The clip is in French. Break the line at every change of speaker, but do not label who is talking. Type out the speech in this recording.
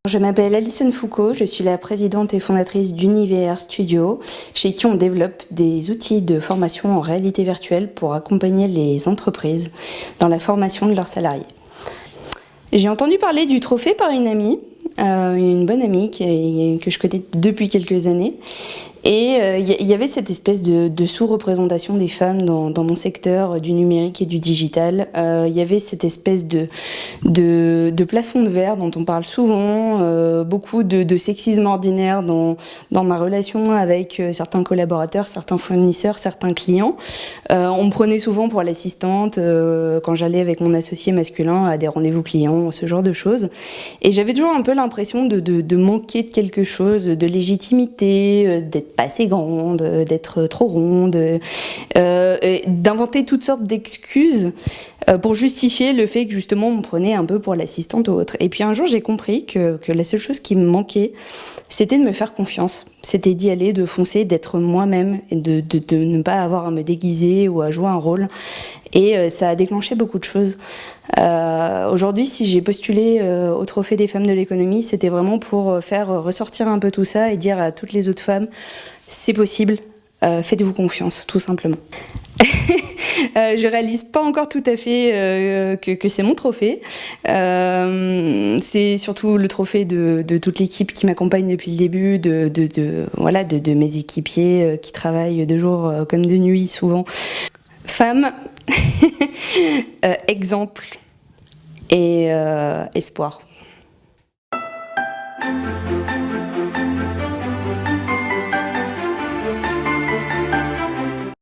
Je m'appelle Alison Foucault, je suis la présidente et fondatrice d'Univr Studio, chez qui on développe des outils de formation en réalité virtuelle pour accompagner les entreprises dans la formation de leurs salariés. J'ai entendu parler du trophée par une amie, une bonne amie que je connais depuis quelques années. Et il y avait cette espèce de sous-représentation des femmes dans mon secteur du numérique et du digital. Il y avait cette espèce de plafond de verre dont on parle souvent, beaucoup de sexisme ordinaire dans ma relation avec certains collaborateurs, certains fournisseurs, certains clients. On me prenait souvent pour l'assistante quand j'allais avec mon associé masculin à des rendez-vous clients, ce genre de choses. Et j'avais toujours un peu l'impression de manquer de quelque chose, de légitimité, d'être pas assez grande, d'être trop ronde, d'inventer toutes sortes d'excuses pour justifier le fait que justement on me prenait un peu pour l'assistante ou autre. Et puis un jour j'ai compris que la seule chose qui me manquait, c'était de me faire confiance, c'était d'y aller, de foncer, d'être moi-même et de ne pas avoir à me déguiser ou à jouer un rôle. Et ça a déclenché beaucoup de choses. Aujourd'hui, si j'ai postulé au Trophée des femmes de l'économie, c'était vraiment pour faire ressortir un peu tout ça et dire à toutes les autres femmes, c'est possible, faites-vous confiance, tout simplement. Je réalise pas encore tout à fait que c'est mon trophée. C'est surtout le trophée de toute l'équipe qui m'accompagne depuis le début, de mes équipiers qui travaillent de jour comme de nuit souvent. Femme, exemple et espoir.